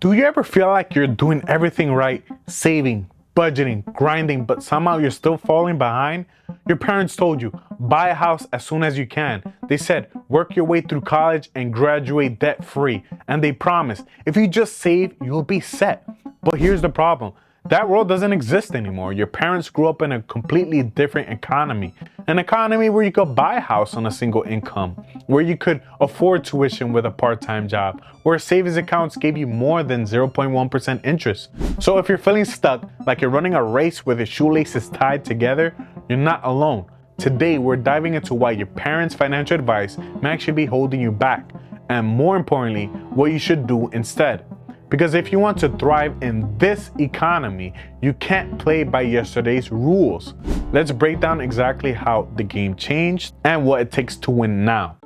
Do you ever feel like you're doing everything right, saving, budgeting, grinding, but somehow you're still falling behind? Your parents told you, buy a house as soon as you can. They said, work your way through college and graduate debt free. And they promised, if you just save, you'll be set. But here's the problem. That world doesn't exist anymore. Your parents grew up in a completely different economy. An economy where you could buy a house on a single income, where you could afford tuition with a part-time job, where savings accounts gave you more than 0.1% interest. So if you're feeling stuck, like you're running a race with your shoelaces tied together, you're not alone. Today, we're diving into why your parents' financial advice may actually be holding you back, and more importantly, what you should do instead. Because if you want to thrive in this economy, you can't play by yesterday's rules. Let's break down exactly how the game changed and what it takes to win now.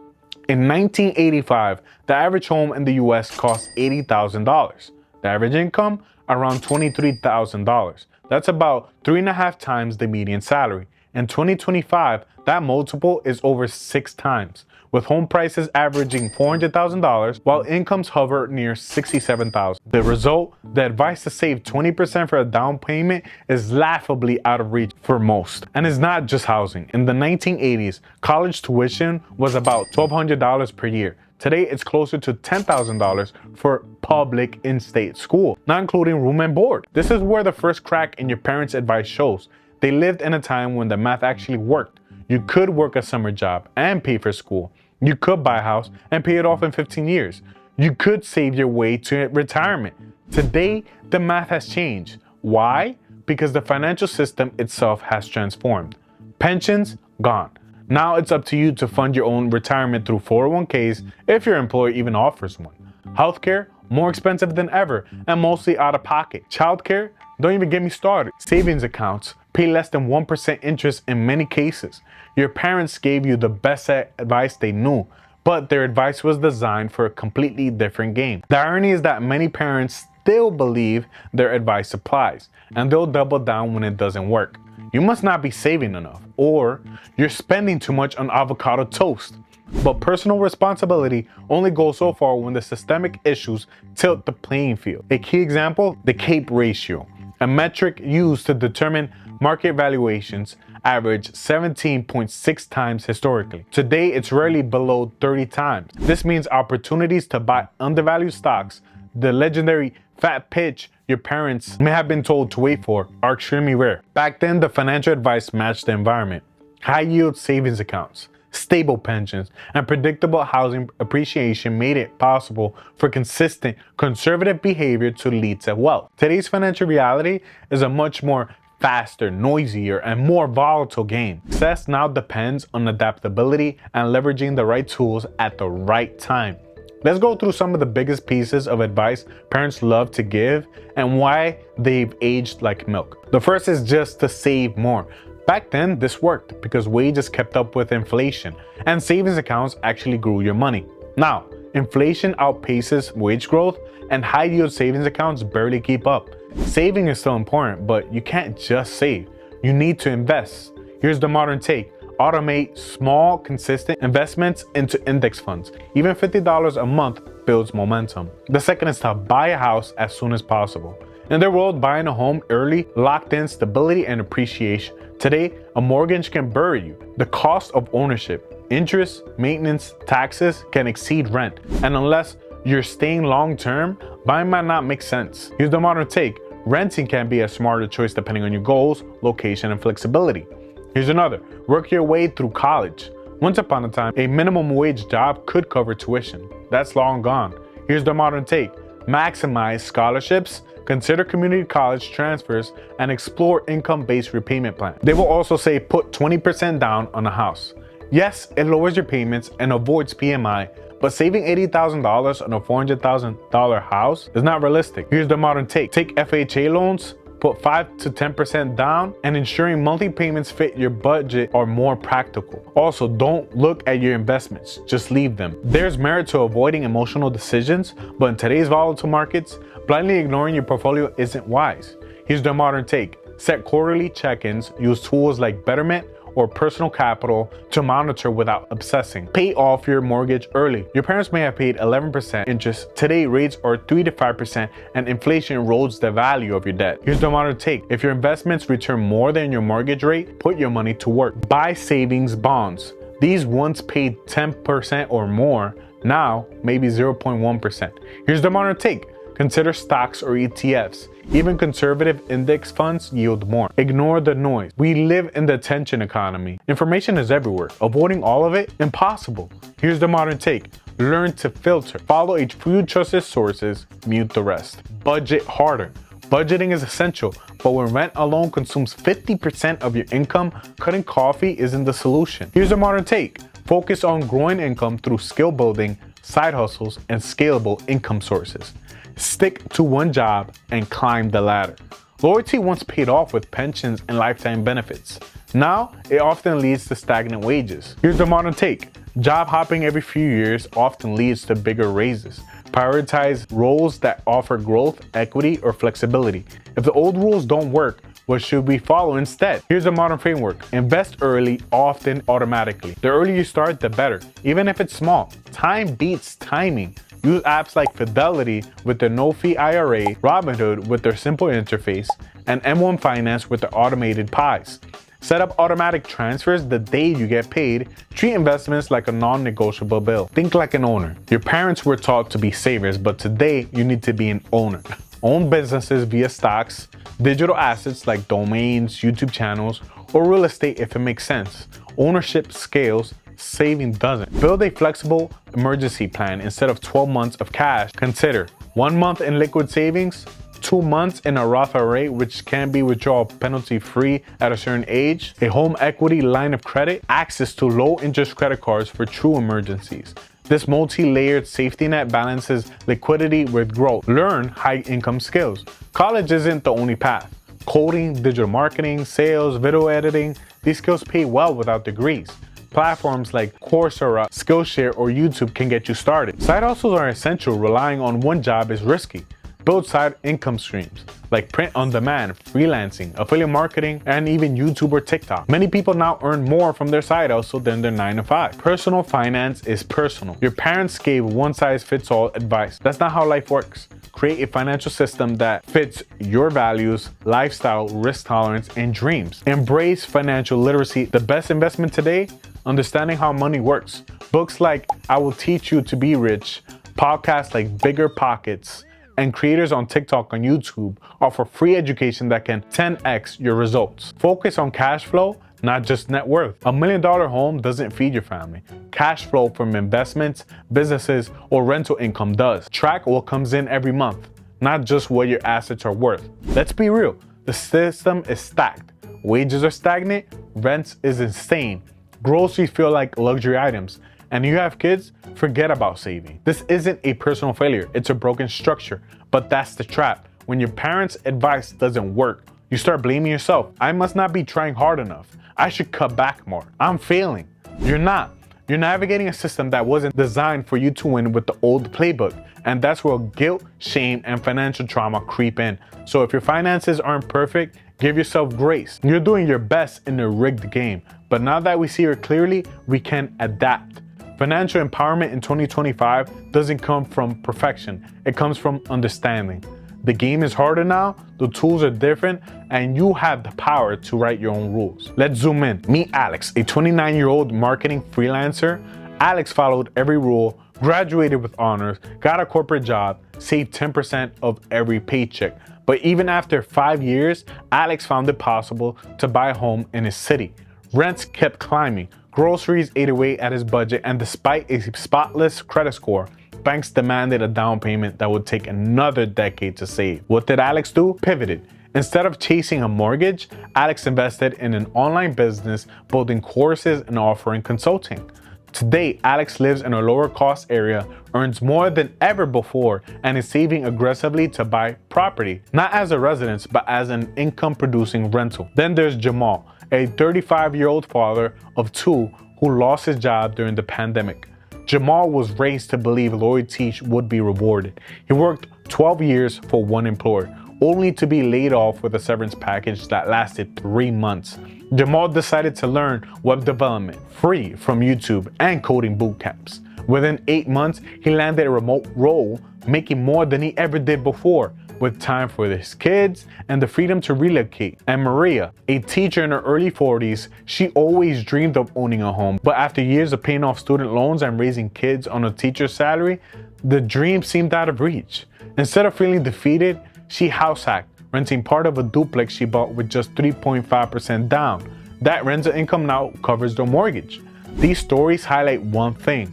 In 1985, the average home in the US cost $80,000. The average income, around $23,000. That's about 3.5 times the median salary. In 2025, that multiple is over 6 times, with home prices averaging $400,000 while incomes hover near $67,000. The result, the advice to save 20% for a down payment is laughably out of reach for most. And it's not just housing. In the 1980s, college tuition was about $1,200 per year. Today, it's closer to $10,000 for public in-state school, not including room and board. This is where the first crack in your parents' advice shows. They lived in a time when the math actually worked. You could work a summer job and pay for school. You could buy a house and pay it off in 15 years. You could save your way to retirement. Today, the math has changed. Why? Because the financial system itself has transformed. Pensions, gone. Now it's up to you to fund your own retirement through 401ks if your employer even offers one. Healthcare, more expensive than ever and mostly out of pocket. Childcare, don't even get me started. Savings accounts pay less than 1% interest in many cases. Your parents gave you the best advice they knew, but their advice was designed for a completely different game. The irony is that many parents still believe their advice applies, and they'll double down when it doesn't work. You must not be saving enough, or you're spending too much on avocado toast. But personal responsibility only goes so far when the systemic issues tilt the playing field. A key example, the CAPE ratio, a metric used to determine market valuations, average 17.6 times historically. Today, it's rarely below 30 times. This means opportunities to buy undervalued stocks, the legendary fat pitch your parents may have been told to wait for, are extremely rare. Back then, the financial advice matched the environment. High-yield savings accounts, stable pensions, and predictable housing appreciation made it possible for consistent conservative behavior to lead to wealth. Today's financial reality is a much more faster, noisier, and more volatile game. Success now depends on adaptability and leveraging the right tools at the right time. Let's go through some of the biggest pieces of advice parents love to give and why they've aged like milk. The first is just to save more. Back then, this worked because wages kept up with inflation and savings accounts actually grew your money. Now, inflation outpaces wage growth and high-yield savings accounts barely keep up. Saving is still important, but you can't just save. You need to invest. Here's the modern take. Automate small, consistent investments into index funds. Even $50 a month builds momentum. The second is to buy a house as soon as possible. In their world, buying a home early locked in stability and appreciation. Today, a mortgage can bury you. The cost of ownership, interest, maintenance, taxes can exceed rent. And unless you're staying long term, buying might not make sense. Here's the modern take. Renting can be a smarter choice depending on your goals, location, and flexibility. Here's another. Work your way through college. Once upon a time, a minimum wage job could cover tuition. That's long gone. Here's the modern take. Maximize scholarships, consider community college transfers, and explore income-based repayment plans. They will also say put 20% down on a house. Yes, it lowers your payments and avoids PMI, but saving $80,000 on a $400,000 house is not realistic. Here's the modern take. Take FHA loans, put 5 to 10% down, and ensuring monthly payments fit your budget are more practical. Also, don't look at your investments, just leave them. There's merit to avoiding emotional decisions, but in today's volatile markets, blindly ignoring your portfolio isn't wise. Here's the modern take. Set quarterly check-ins, use tools like Betterment or personal capital to monitor without obsessing. Pay off your mortgage early. Your parents may have paid 11% interest. Today, rates are 3 to 5% and inflation erodes the value of your debt. Here's the modern take. If your investments return more than your mortgage rate, put your money to work. Buy savings bonds. These once paid 10% or more, now maybe 0.1%. Here's the modern take. Consider stocks or ETFs. Even conservative index funds yield more. Ignore the noise. We live in the attention economy. Information is everywhere. Avoiding all of it? Impossible. Here's the modern take. Learn to filter. Follow a few trusted sources, mute the rest. Budget harder. Budgeting is essential, but when rent alone consumes 50% of your income, cutting coffee isn't the solution. Here's a modern take. Focus on growing income through skill building, side hustles, and scalable income sources. Stick to one job and climb the ladder. Loyalty once paid off with pensions and lifetime benefits. Now, it often leads to stagnant wages. Here's the modern take. Job hopping every few years often leads to bigger raises. Prioritize roles that offer growth, equity, or flexibility. If the old rules don't work, what should we follow instead? Here's a modern framework. Invest early, often, automatically. The earlier you start, the better, even if it's small. Time beats timing. Use apps like Fidelity with their no-fee IRA, Robinhood with their simple interface, and M1 Finance with their automated pies. Set up automatic transfers the day you get paid. Treat investments like a non-negotiable bill. Think like an owner. Your parents were taught to be savers, but today you need to be an owner. Own businesses via stocks, digital assets like domains, YouTube channels, or real estate if it makes sense. Ownership scales, saving doesn't. Build a flexible emergency plan instead of 12 months of cash. Consider 1 month in liquid savings, 2 months in a Roth IRA, which can be withdrawal penalty free at a certain age, a home equity line of credit, access to low interest credit cards for true emergencies. This multi-layered safety net balances liquidity with growth. Learn high income skills. College isn't the only path. Coding, digital marketing, sales, video editing, these skills pay well without degrees. Platforms like Coursera, Skillshare, or YouTube can get you started. Side hustles are essential. Relying on one job is risky. Build side income streams like print on demand, freelancing, affiliate marketing, and even YouTube or TikTok. Many people now earn more from their side hustle than their 9 to 5. Personal finance is personal. Your parents gave one-size-fits-all advice. That's not how life works. Create a financial system that fits your values, lifestyle, risk tolerance, and dreams. Embrace financial literacy. The best investment today? Understanding how money works. Books like I Will Teach You to Be Rich, podcasts like Bigger Pockets, and creators on TikTok and YouTube offer free education that can 10x your results. Focus on cash flow, not just net worth. $1 million home doesn't feed your family. Cash flow from investments, businesses, or rental income does. Track what comes in every month, not just what your assets are worth. Let's be real, the system is stacked. Wages are stagnant, rent is insane, groceries feel like luxury items, and you have kids, forget about saving. This isn't a personal failure, it's a broken structure. But that's the trap. When your parents' advice doesn't work, you start blaming yourself. I must not be trying hard enough. I should cut back more. I'm failing. You're not. You're navigating a system that wasn't designed for you to win with the old playbook. And that's where guilt, shame, and financial trauma creep in. So if your finances aren't perfect, give yourself grace. You're doing your best in a rigged game. But now that we see it clearly, we can adapt. Financial empowerment in 2025 doesn't come from perfection. It comes from understanding. The game is harder now, the tools are different, and you have the power to write your own rules. Let's zoom in. Meet Alex, a 29-year-old marketing freelancer. Alex followed every rule, graduated with honors, got a corporate job, saved 10% of every paycheck. But even after 5 years, Alex found it possible to buy a home in his city. Rents kept climbing. Groceries ate away at his budget, and despite a spotless credit score, banks demanded a down payment that would take another decade to save. What did Alex do? Pivoted. Instead of chasing a mortgage, Alex invested in an online business, building courses and offering consulting. Today, Alex lives in a lower cost area, earns more than ever before, and is saving aggressively to buy property, not as a residence, but as an income producing rental. Then there's Jamal, a 35-year-old father of 2 who lost his job during the pandemic. Jamal was raised to believe loyalty would be rewarded. He worked 12 years for one employer, only to be laid off with a severance package that lasted 3 months. Jamal decided to learn web development free from YouTube and coding boot camps. Within 8 months, he landed a remote role, making more than he ever did before, with time for his kids and the freedom to relocate. And Maria, a teacher in her early 40s, she always dreamed of owning a home, but after years of paying off student loans and raising kids on a teacher's salary, the dream seemed out of reach. Instead of feeling defeated, she house hacked, renting part of a duplex she bought with just 3.5% down. That rental income now covers the mortgage. These stories highlight one thing: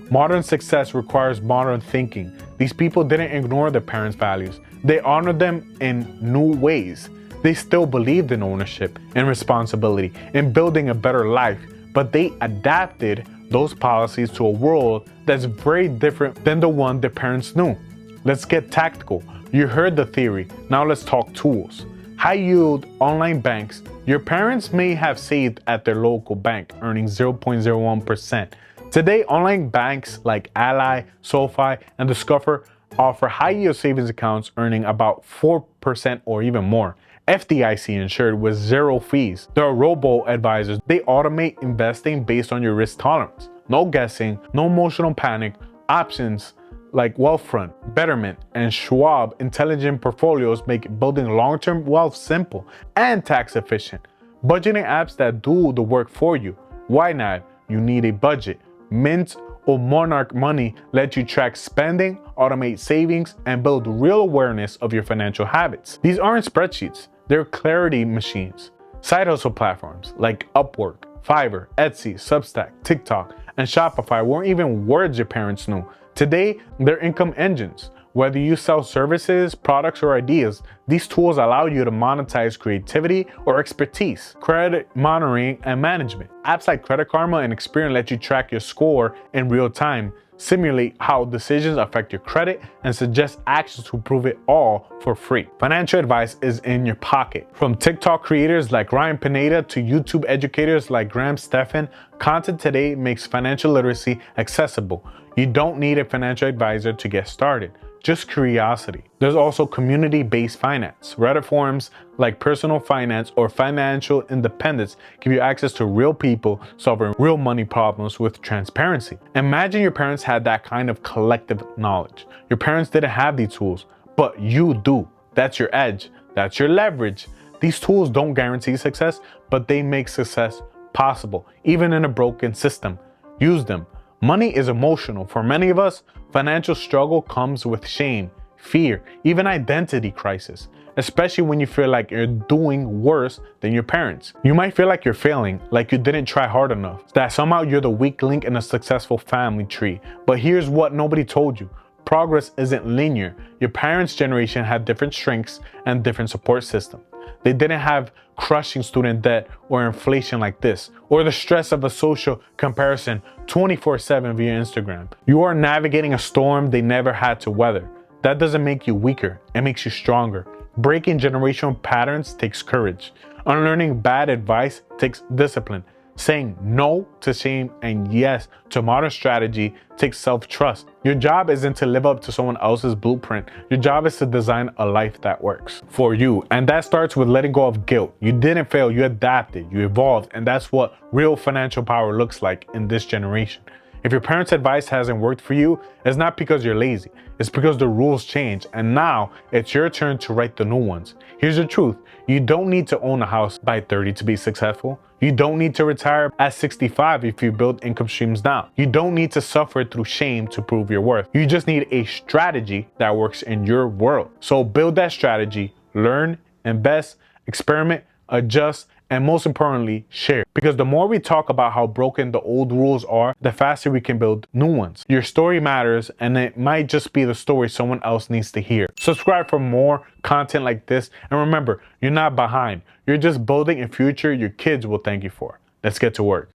modern success requires modern thinking. These people didn't ignore their parents' values. They honored them in new ways. They still believed in ownership and responsibility, in building a better life, but they adapted those policies to a world that's very different than the one their parents knew. Let's get tactical. You heard the theory. Now let's talk tools. High yield online banks. Your parents may have saved at their local bank, earning 0.01%. Today, online banks like Ally, SoFi, and Discover offer high-yield savings accounts earning about 4% or even more. FDIC insured with zero fees. There are robo-advisors. They automate investing based on your risk tolerance. No guessing, no emotional panic. Options like Wealthfront, Betterment, and Schwab Intelligent Portfolios make building long-term wealth simple and tax efficient. Budgeting apps that do the work for you. Why not? You need a budget. Mint or Monarch Money let you track spending, automate savings, and build real awareness of your financial habits. These aren't spreadsheets, they're clarity machines. Side hustle platforms like Upwork, Fiverr, Etsy, Substack, TikTok, and Shopify weren't even words your parents knew. Today, they're income engines. Whether you sell services, products, or ideas, these tools allow you to monetize creativity or expertise, credit monitoring, and management. Apps like Credit Karma and Experian let you track your score in real time, simulate how decisions affect your credit, and suggest actions to improve it, all for free. Financial advice is in your pocket. From TikTok creators like Ryan Pineda to YouTube educators like Graham Stephan, content today makes financial literacy accessible. You don't need a financial advisor to get started. Just curiosity. There's also community-based finance. Reddit forums like Personal Finance or Financial Independence give you access to real people solving real money problems with transparency. Imagine your parents had that kind of collective knowledge. Your parents didn't have these tools, but you do. That's your edge. That's your leverage. These tools don't guarantee success, but they make success possible, even in a broken system. Use them. Money is emotional. For many of us, financial struggle comes with shame, fear, even identity crisis, especially when you feel like you're doing worse than your parents. You might feel like you're failing, like you didn't try hard enough, that somehow you're the weak link in a successful family tree. But here's what nobody told you. Progress isn't linear. Your parents' generation had different strengths and different support systems. They didn't have crushing student debt or inflation like this, or the stress of a social comparison 24/7 via Instagram. You are navigating a storm they never had to weather. That doesn't make you weaker, it makes you stronger. Breaking generational patterns takes courage. Unlearning bad advice takes discipline. Saying no to shame and yes to modern strategy takes self-trust. Your job isn't to live up to someone else's blueprint. Your job is to design a life that works for you. And that starts with letting go of guilt. You didn't fail, you adapted, you evolved, and that's what real financial power looks like in this generation. If your parents' advice hasn't worked for you, it's not because you're lazy. It's because the rules change, and now it's your turn to write the new ones. Here's the truth. You don't need to own a house by 30 to be successful. You don't need to retire at 65 if you build income streams now. You don't need to suffer through shame to prove your worth. You just need a strategy that works in your world. So build that strategy, learn, invest, experiment, adjust, and most importantly, share. Because the more we talk about how broken the old rules are, the faster we can build new ones. Your story matters, and it might just be the story someone else needs to hear. Subscribe for more content like this, and remember, you're not behind. You're just building a future your kids will thank you for. Let's get to work.